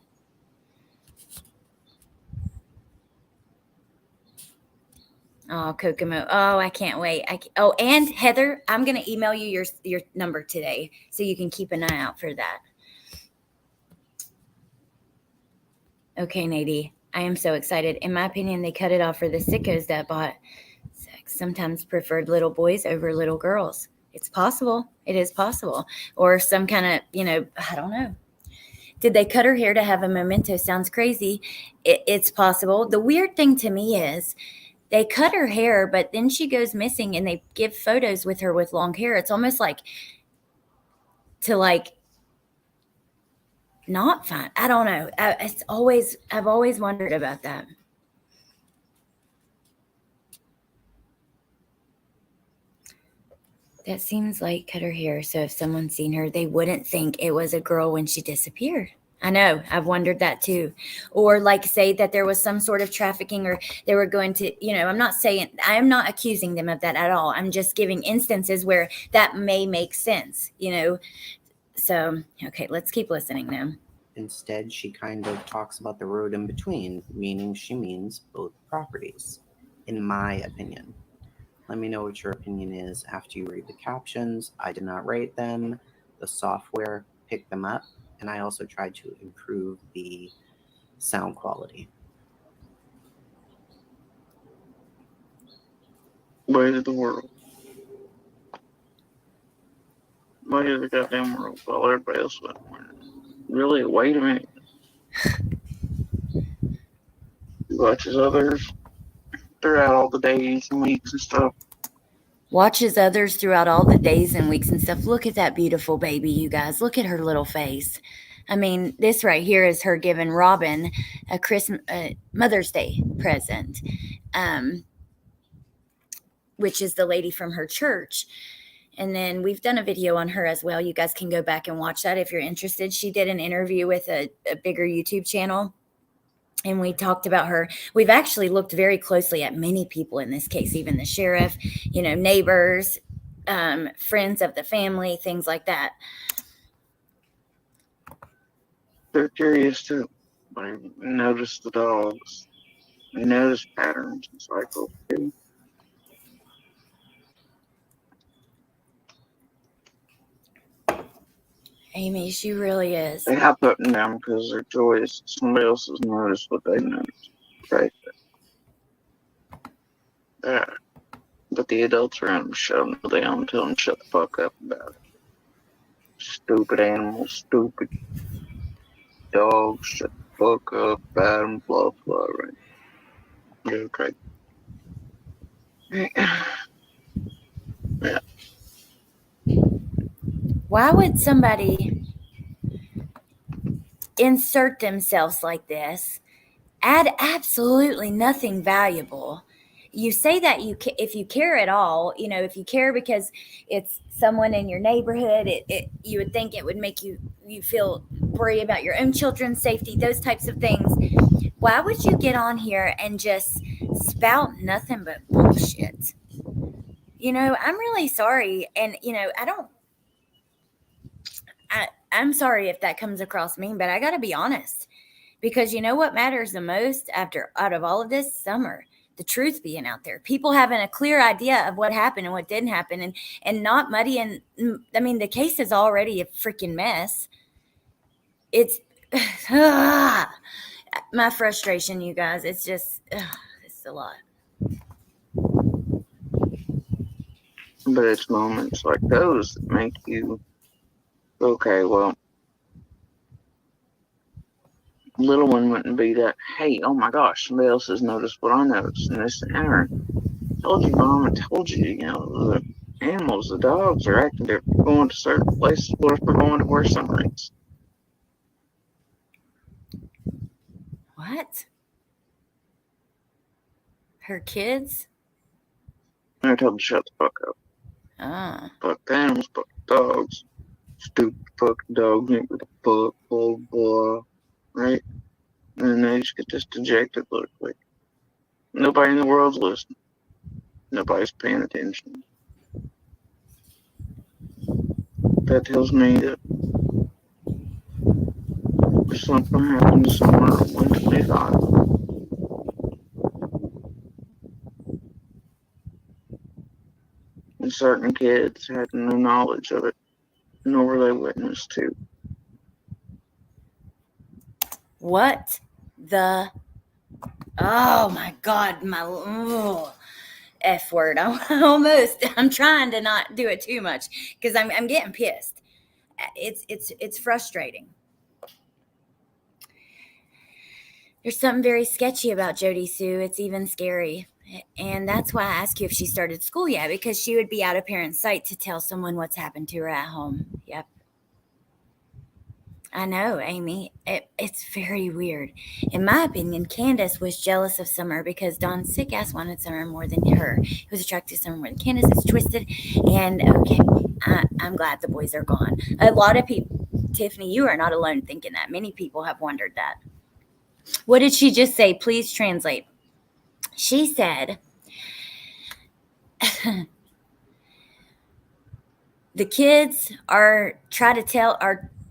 Oh, Kokomo. Oh, I can't wait. Oh, and Heather, I'm going to email you your number today so you can keep an eye out for that. Okay, Nadie, I am so excited. In my opinion, they cut it off for the sickos that bought sex, sometimes preferred little boys over little girls. It's possible. It is possible. Or some kind of, I don't know. Did they cut her hair to have a memento? Sounds crazy. It's possible. The weird thing to me is they cut her hair, but then she goes missing and they give photos with her with long hair. It's almost like to not find. I don't know. I've always wondered about that. That seems like cut her hair, so if someone's seen her, they wouldn't think it was a girl when she disappeared. I know. I've wondered that too. Or say that there was some sort of trafficking or they were going to, I am not accusing them of that at all. I'm just giving instances where that may make sense, So, okay, let's keep listening now. Instead, she kind of talks about the road in between, meaning she means both properties, in my opinion. Let me know what your opinion is after you read the captions. I did not rate them. The software picked them up, and I also tried to improve the sound quality. Way to the world. Way to the goddamn world while everybody else went. Really? Wait a minute. He watches others throughout all the days and weeks and stuff. Watches others throughout all the days and weeks and stuff. Look at that beautiful baby, you guys. Look at her little face. I mean, this right here is her giving Robin a Mother's Day present, which is the lady from her church. And then we've done a video on her as well. You guys can go back and watch that if you're interested. She did an interview with a bigger YouTube channel. And we talked about her. We've actually looked very closely at many people in this case, even the sheriff, neighbors, friends of the family, things like that. They're curious too. They notice the dogs. They notice patterns and cycles too. Amy, she really is. They have put them down because they're joyous. Somebody else has noticed what they noticed. Right? Yeah. But the adults around them shut them down and tell them shut the fuck up about it. Stupid animals, stupid dogs, shut the fuck up about them, blah, blah, right? Yeah, okay. Yeah. Why would somebody insert themselves like this, add absolutely nothing valuable? You say that if you care at all, if you care because it's someone in your neighborhood, you would think it would make you feel worry about your own children's safety, those types of things. Why would you get on here and just spout nothing but bullshit? I'm really sorry. And, I'm sorry if that comes across mean, but I got to be honest, because what matters the most out of all of this? Summer. The truth being out there, people having a clear idea of what happened and what didn't happen, and not muddying. I mean, the case is already a freaking mess. It's my frustration, you guys. It's just it's a lot. But it's moments like those that make you, okay, well, little one wouldn't be that, hey, oh my gosh, somebody else has noticed what I noticed in this hour. I told you, Mom, I told you, the animals, the dogs are acting different, going to certain places. What if we're going to where summer is? What? Her kids? I told them to shut the fuck up. Fuck the animals, fuck the dogs. Stupid fucking dogs, ain't with the fuck, blah, blah, right? And they just get this dejected look like nobody in the world's listening. Nobody's paying attention. That tells me that something happened somewhere on 125. and certain kids had no knowledge of it, nor were they witness to. What the? Oh my God, my F word. I'm trying to not do it too much because I'm getting pissed. It's frustrating. There's something very sketchy about Jody Sue. It's even scary. And that's why I asked you if she started school yet, because she would be out of parent sight to tell someone what's happened to her at home. Yep. I know, Amy. It's very weird. In my opinion, Candace was jealous of Summer because Don's sick ass wanted Summer more than her. He was attracted to Summer more than Candace. It's twisted. And okay, I'm glad the boys are gone. A lot of people, Tiffany, you are not alone thinking that. Many people have wondered that. What did she just say? Please translate. She said, the kids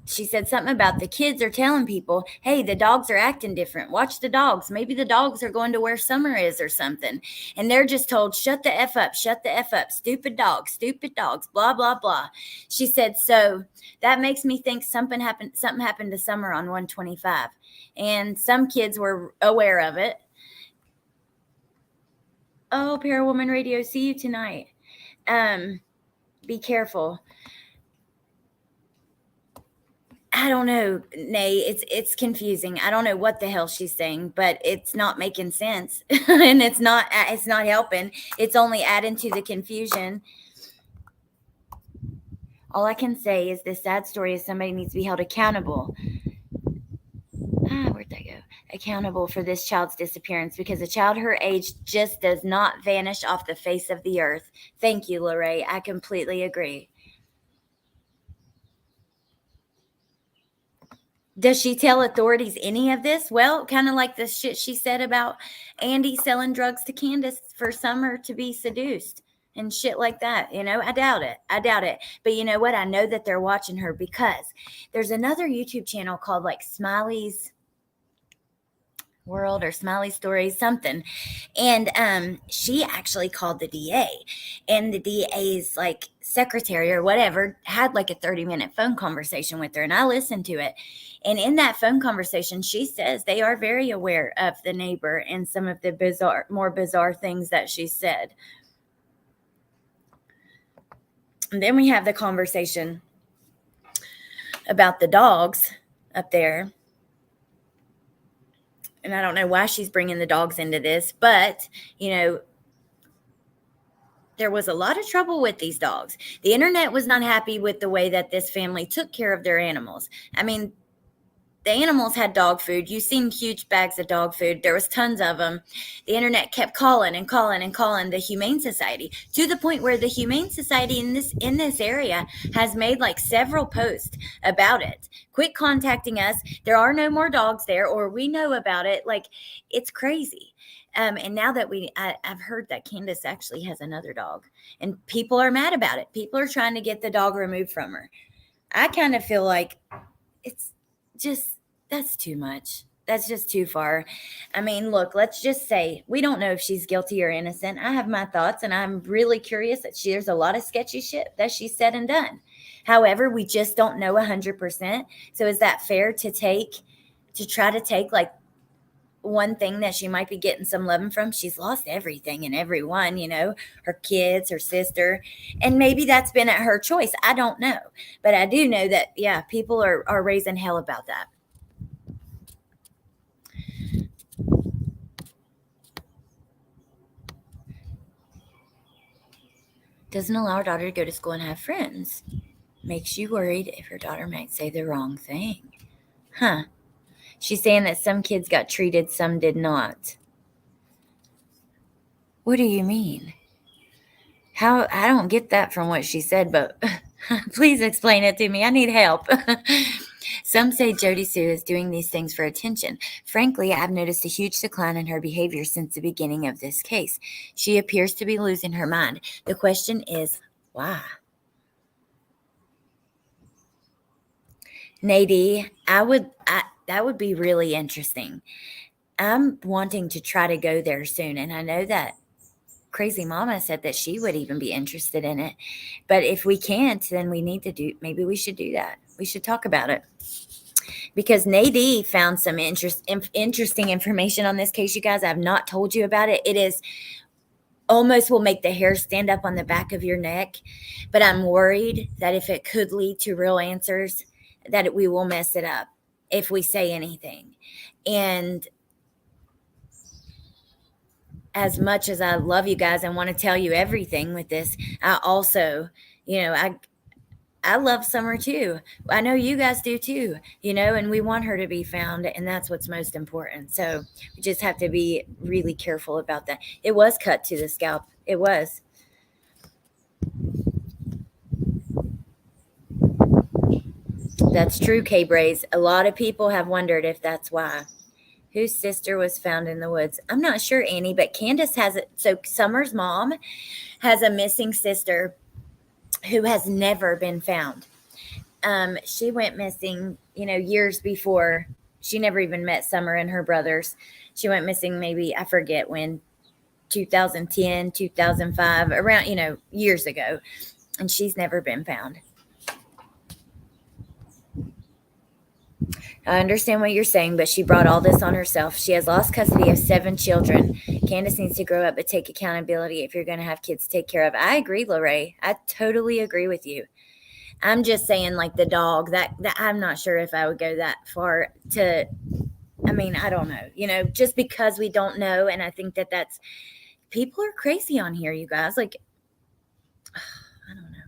she said something about the kids are telling people, hey, the dogs are acting different. Watch the dogs. Maybe the dogs are going to where Summer is or something. And they're just told, shut the F up, stupid dogs, blah, blah, blah. She said, so that makes me think something happened to Summer on 125. And some kids were aware of it. Oh, Parawoman Radio, see you tonight. Be careful. I don't know, Nay. It's confusing. I don't know what the hell she's saying, but it's not making sense, and it's not helping. It's only adding to the confusion. All I can say is this sad story is somebody needs to be held accountable. Where'd that go? Accountable for this child's disappearance, because a child her age just does not vanish off the face of the earth. Thank you, Lorraine. I completely agree. Does she tell authorities any of this? Well, kind of like the shit she said about Andy selling drugs to Candace for Summer to be seduced and shit like that. You know, I doubt it. But you know what? I know that they're watching her because there's another YouTube channel called like Smiley's World or Smiley Stories, something. And she actually called the DA, and the DA's like secretary or whatever had like a 30-minute phone conversation with her, and I listened to it. And in that phone conversation, she says they are very aware of the neighbor and some of the more bizarre things that she said. And then we have the conversation about the dogs up there. And I don't know why she's bringing the dogs into this, but, you know, there was a lot of trouble with these dogs. The internet was not happy with the way that this family took care of their animals. I mean, the animals had dog food. You've seen huge bags of dog food. There was tons of them. The internet kept calling the Humane Society, to the point where the Humane Society in this area has made like several posts about it. Quit contacting us. There are no more dogs there, or we know about it. Like, it's crazy. And now that I've heard that Candace actually has another dog, and people are mad about it. People are trying to get the dog removed from her. I kind of feel like that's too much. That's just too far. I mean, look, let's just say we don't know if she's guilty or innocent. I have my thoughts, and I'm really curious that there's a lot of sketchy shit that she said and done. However, we just don't know 100%. So is that fair to try to take like one thing that she might be getting some loving from? She's lost everything and everyone, you know, her kids, her sister, and maybe that's been at her choice. I don't know, but I do know that, yeah, people are raising hell about that. Doesn't allow her daughter to go to school and have friends. Makes you worried if her daughter might say the wrong thing. Huh. She's saying that some kids got treated, some did not. What do you mean? How? I don't get that from what she said, but please explain it to me. I need help. Some say Jody Sue is doing these things for attention. Frankly, I've noticed a huge decline in her behavior since the beginning of this case. She appears to be losing her mind. The question is, why? Nadie, that would be really interesting. I'm wanting to try to go there soon, and I know that crazy mama said that she would even be interested in it. But if we can't, then we need to do, maybe we should do that. We should talk about it. Because Nadie found some interesting information on this case, you guys. I've not told you about it. It is almost will make the hair stand up on the back of your neck. But I'm worried that if it could lead to real answers, that we will mess it up if we say anything. And as much as I love you guys and want to tell you everything with this, I also, I love Summer too. I know you guys do too, and we want her to be found, and that's what's most important. So we just have to be really careful about that. It was cut to the scalp. It was. That's true, K-Braze. A lot of people have wondered if that's why. Whose sister was found in the woods? I'm not sure, Annie, but Candace has it. So Summer's mom has a missing sister who has never been found. She went missing, years before. She never even met Summer and her brothers. She went missing maybe, I forget when, 2010, 2005, around, years ago. And she's never been found. I understand what you're saying, but she brought all this on herself. She has lost custody of 7 children. Candace needs to grow up but take accountability if you're going to have kids to take care of. I agree, Lorraine. I totally agree with you. I'm just saying, like the dog, that I'm not sure if I would go that far to, I don't know, just because we don't know. And I think that's, people are crazy on here, you guys. Like, I don't know.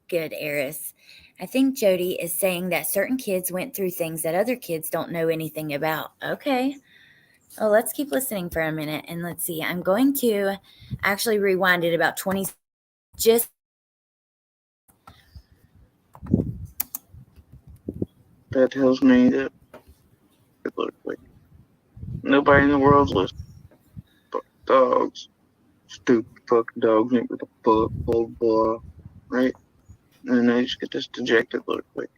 Good, Eris. I think Jody is saying that certain kids went through things that other kids don't know anything about. Okay. Oh, let's keep listening for a minute and let's see. I'm going to actually rewind it about 20. Just That tells me that nobody in the world's listening. But dogs, stupid fucking dogs, ain't with the fuck, blah blah, right? And then they just get this dejected look like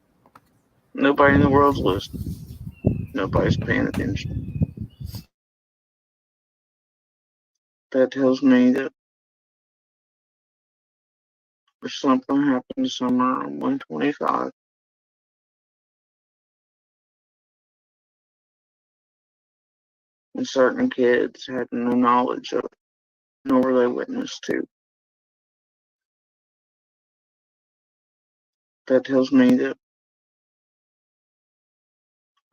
nobody in the world's listening. Nobody's paying attention. That tells me that if something happened somewhere on 125, and certain kids had no knowledge of it, nor were they witness to. That tells me that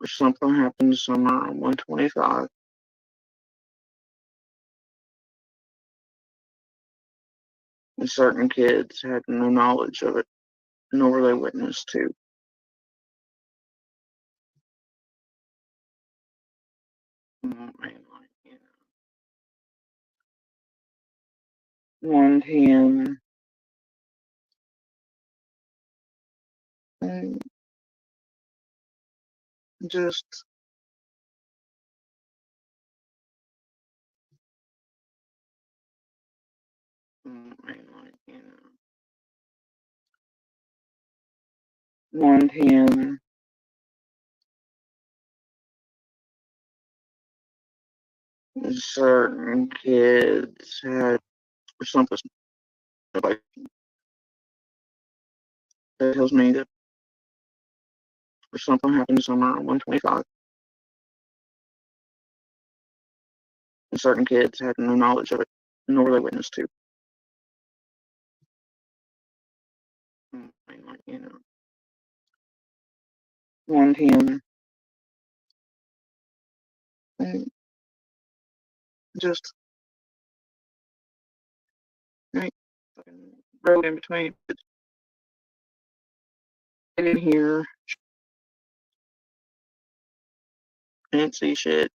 if something happened somewhere on 125, and certain kids had no knowledge of it, nor were they witness to. Man, like, 110, and just man, like, 110, certain kids had or something. Like, that tells me that if something happened somewhere on 125, and certain kids had no knowledge of it, nor were they witness to. Like, 110, and just right, road in between. I didn't hear, didn't see shit.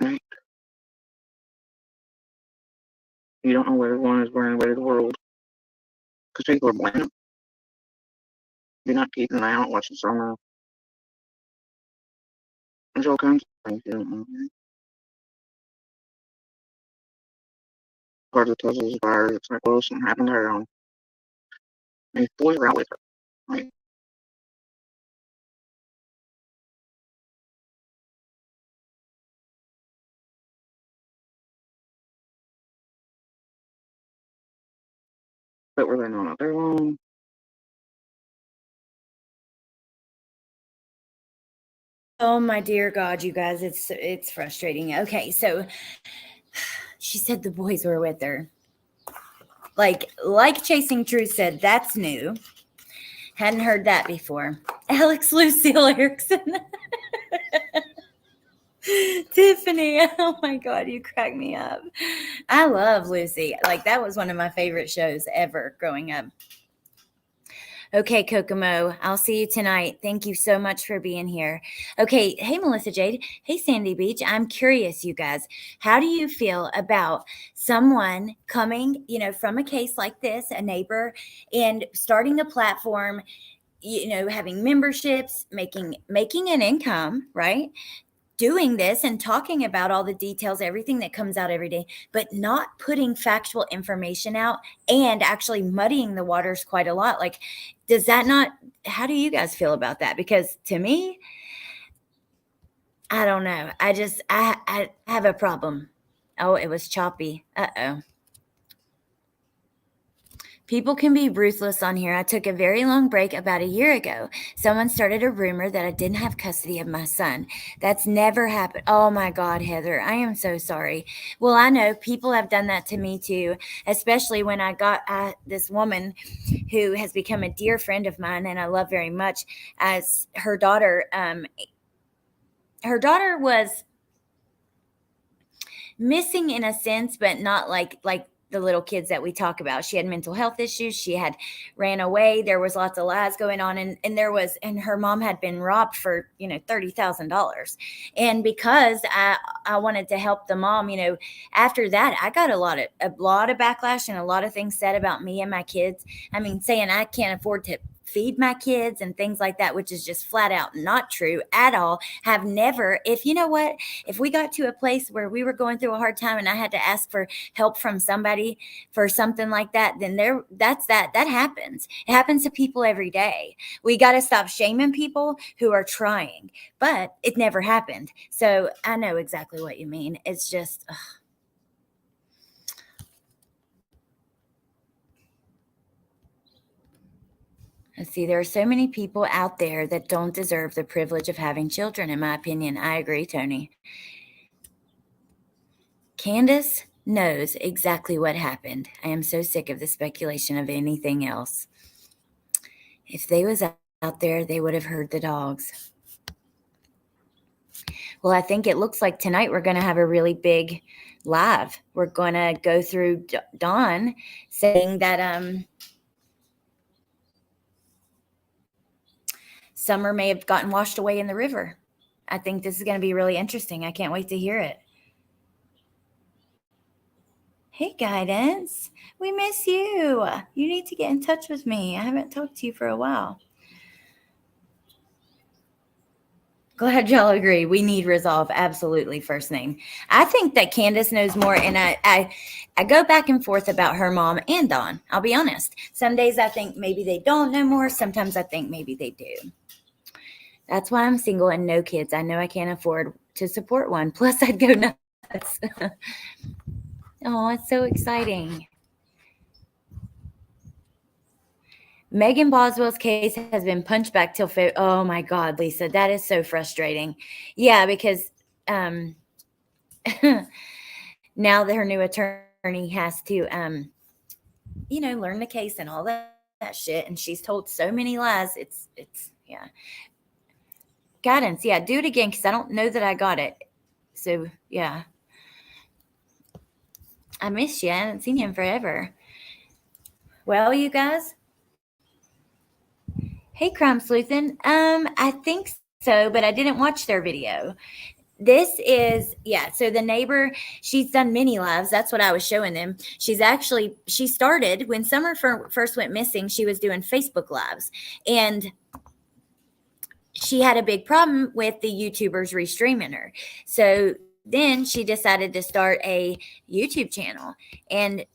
Right? You don't know where one is running away to the world because people are blaming. You're not keeping an eye out, watching summer. There's all kinds of things you don't know. Part of the puzzle is virus. It's like, well, something happened to her. And these boys are out with her. Right? but were they not there long? Oh my dear God, you guys, it's frustrating. Okay, so she said the boys were with her. Like Chasing Truth said, that's new. Hadn't heard that before. Alex Lucille Erickson. Tiffany, oh my God, you crack me up. I love Lucy. Like, that was one of my favorite shows ever growing up. Okay, Kokomo, I'll see you tonight. Thank you so much for being here. Okay, hey, Melissa Jade. Hey, Sandy Beach. I'm curious, you guys. How do you feel about someone coming, from a case like this, a neighbor, and starting a platform, having memberships, making an income, right? Doing this and talking about all the details, everything that comes out every day, but not putting factual information out and actually muddying the waters quite a lot. Like, does that not, how do you guys feel about that? Because to me, I don't know. I have a problem. Oh, it was choppy. Uh-oh. People can be ruthless on here. I took a very long break about a year ago. Someone started a rumor that I didn't have custody of my son. That's never happened. Oh my God, Heather, I am so sorry. Well, I know people have done that to me too, especially when I got this woman who has become a dear friend of mine and I love very much, as her daughter. Her daughter was missing in a sense, but not like the little kids that we talk about. She had mental health issues. She had ran away. There was lots of lies going on. And her mom had been robbed for, $30,000. And because I wanted to help the mom, after that, I got a lot of backlash and a lot of things said about me and my kids. I mean, saying I can't afford to feed my kids and things like that, which is just flat out not true at all. Have never, if we got to a place where we were going through a hard time and I had to ask for help from somebody for something like that, then that happens. It happens to people every day. We got to stop shaming people who are trying, but it never happened. So I know exactly what you mean. It's just, ugh. Let's see, there are so many people out there that don't deserve the privilege of having children, in my opinion. I agree, Tony. Candace knows exactly what happened. I am so sick of the speculation of anything else. If they was out there, they would have heard the dogs. Well, I think it looks like tonight we're going to have a really big live. We're going to go through Dawn saying that Summer may have gotten washed away in the river. I think this is going to be really interesting. I can't wait to hear it. Hey, Guidance. We miss you. You need to get in touch with me. I haven't talked to you for a while. Glad y'all agree. We need resolve. Absolutely. First thing. I think that Candace knows more. And I go back and forth about her mom and Dawn. I'll be honest. Some days I think maybe they don't know more. Sometimes I think maybe they do. That's why I'm single and no kids. I know I can't afford to support one. Plus, I'd go nuts. Oh, it's so exciting. Megan Boswell's case has been punched back till oh my God, Lisa, that is so frustrating. Yeah, because now that her new attorney has to learn the case and all that shit, and she's told so many lies. It's yeah. Guidance, yeah, do it again because I don't know that I got it. So yeah. I miss you. I haven't seen you in forever. Well, you guys. Hey, Crime Sleuthin. I think so, but I didn't watch their video. This is, so the neighbor, she's done many lives. That's what I was showing them. She started when Summer first went missing, she was doing Facebook lives. And she had a big problem with the YouTubers restreaming her. So then she decided to start a YouTube channel. And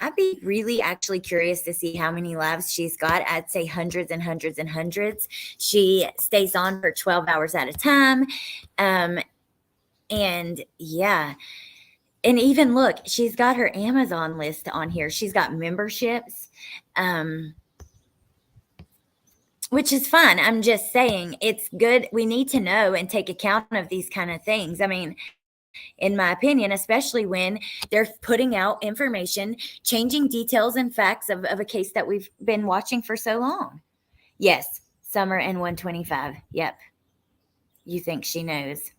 I'd be really actually curious to see how many lives she's got. I'd say hundreds and hundreds and hundreds. She stays on for 12 hours at a time. And yeah, And even look, she's got her Amazon list on here. She's got memberships, which is fun. I'm just saying it's good. We need to know and take account of these kind of things. I mean, in my opinion, especially when they're putting out information, changing details and facts of a case that we've been watching for so long. Yes, Summer and 125. Yep. You think she knows.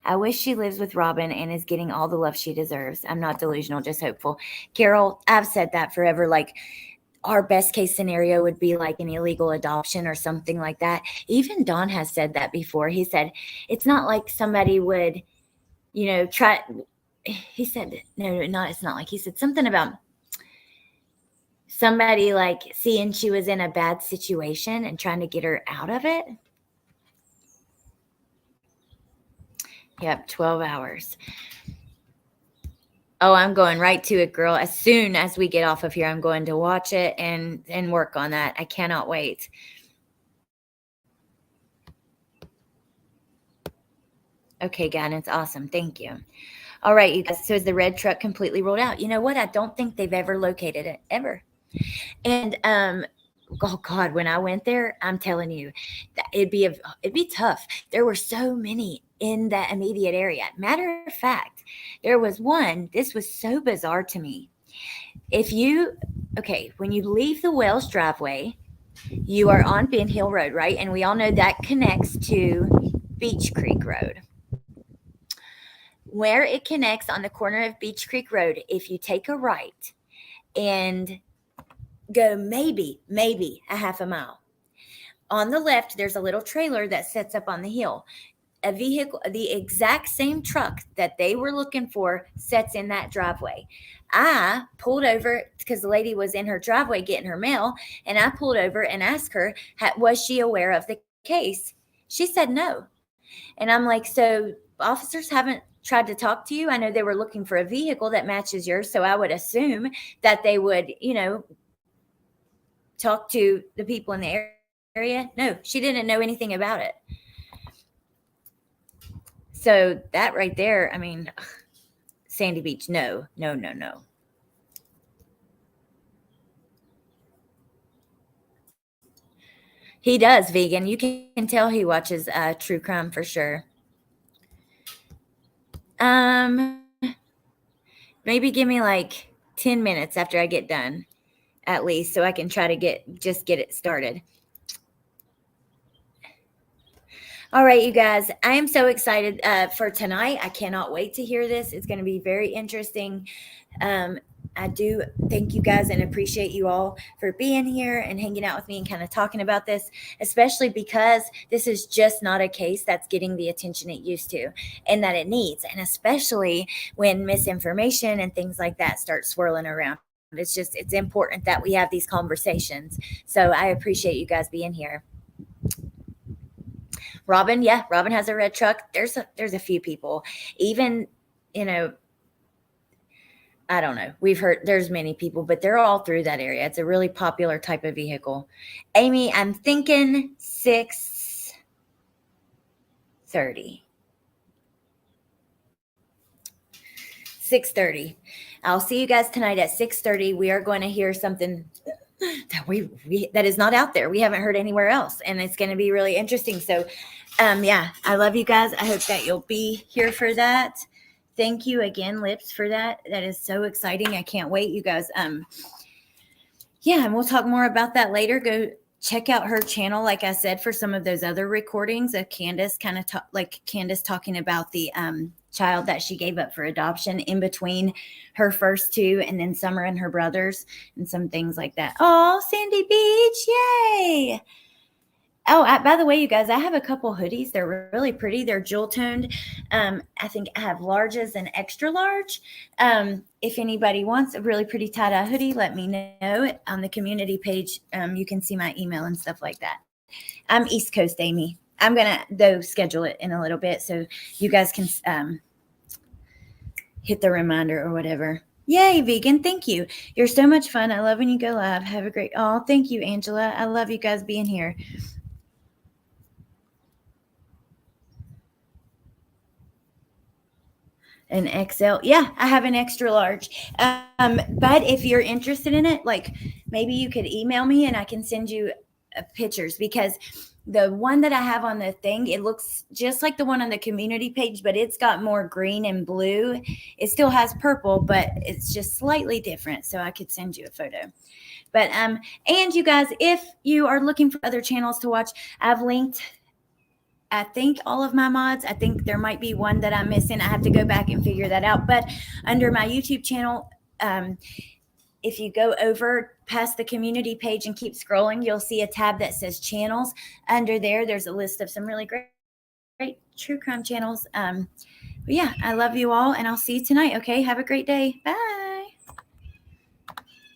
I wish she lives with Robin and is getting all the love she deserves. I'm not delusional, just hopeful. Carol, I've said that forever. Like, our best case scenario would be like an illegal adoption or something like that. Even Don has said that before. He said, it's not like somebody would, try. He said, no, it's not like, he said something about somebody like seeing she was in a bad situation and trying to get her out of it. Yep, 12 hours. Oh, I'm going right to it, girl. As soon as we get off of here, I'm going to watch it and work on that. I cannot wait. Okay, guidance. Awesome. Thank you. All right, you guys. So is the red truck completely rolled out? You know what? I don't think they've ever located it, ever. And oh God, when I went there, I'm telling you, it'd be tough. There were so many in that immediate area. Matter of fact, there was one. This was so bizarre to me. When you leave the Wells driveway, you are on Ben Hill Road, right? And we all know that connects to Beach Creek Road. Where it connects on the corner of Beach Creek Road, if you take a right and go maybe a half a mile. On the left, there's a little trailer that sets up on the hill. A vehicle, the exact same truck that they were looking for, sets in that driveway. I pulled over because the lady was in her driveway getting her mail, and I pulled over and asked her, was she aware of the case? She said no. And I'm like, so officers haven't tried to talk to you? I know they were looking for a vehicle that matches yours, so I would assume that they would, talk to the people in the area. No, she didn't know anything about it. So that right there, I mean, Sandy Beach, no. He does, vegan. You can tell he watches true crime for sure. Maybe give me like 10 minutes after I get done, at least, so I can try to get it started. All right, you guys, I am so excited for tonight. I cannot wait to hear this. It's going to be very interesting. I do thank you guys and appreciate you all for being here and hanging out with me and kind of talking about this, especially because this is just not a case that's getting the attention it used to and that it needs. And especially when misinformation and things like that start swirling around. It's important that we have these conversations. So I appreciate you guys being here. Robin has a red truck. There's a few people, even, I don't know. We've heard there's many people, but they're all through that area. It's a really popular type of vehicle. Amy, I'm thinking 6:30. 6:30. I'll see you guys tonight at 6:30. We are going to hear something that that is not out there. We haven't heard anywhere else, and it's going to be really interesting. So, I love you guys. I hope that you'll be here for that. Thank you again, Lips, for that. That is so exciting. I can't wait, you guys. And we'll talk more about that later. Go check out her channel, like I said, for some of those other recordings of Candace, Candace talking about the child that she gave up for adoption in between her first two, and then Summer and her brothers, and some things like that. Oh, Sandy Beach, yay! Oh, by the way, you guys, I have a couple hoodies. They're really pretty. They're jewel toned. I think I have larges and extra large. If anybody wants a really pretty tie-dye hoodie, let me know. On the community page, you can see my email and stuff like that. I'm East Coast Amy. I'm going to, though, schedule it in a little bit so you guys can hit the reminder or whatever. Yay, vegan. Thank you. You're so much fun. I love when you go live. Have a great, thank you, Angela. I love you guys being here. An XL. Yeah, I have an extra large. But if you're interested in it, like maybe you could email me and I can send you pictures, because the one that I have on the thing, it looks just like the one on the community page, but it's got more green and blue. It still has purple, but it's just slightly different. So I could send you a photo. But and you guys, if you are looking for other channels to watch, I've linked, I think, all of my mods. I think there might be one that I'm missing. I have to go back and figure that out. But under my YouTube channel, if you go over past the community page and keep scrolling, you'll see a tab that says channels. Under there, there's a list of some really great true crime channels. But yeah, I love you all, and I'll see you tonight. Okay, have a great day. Bye.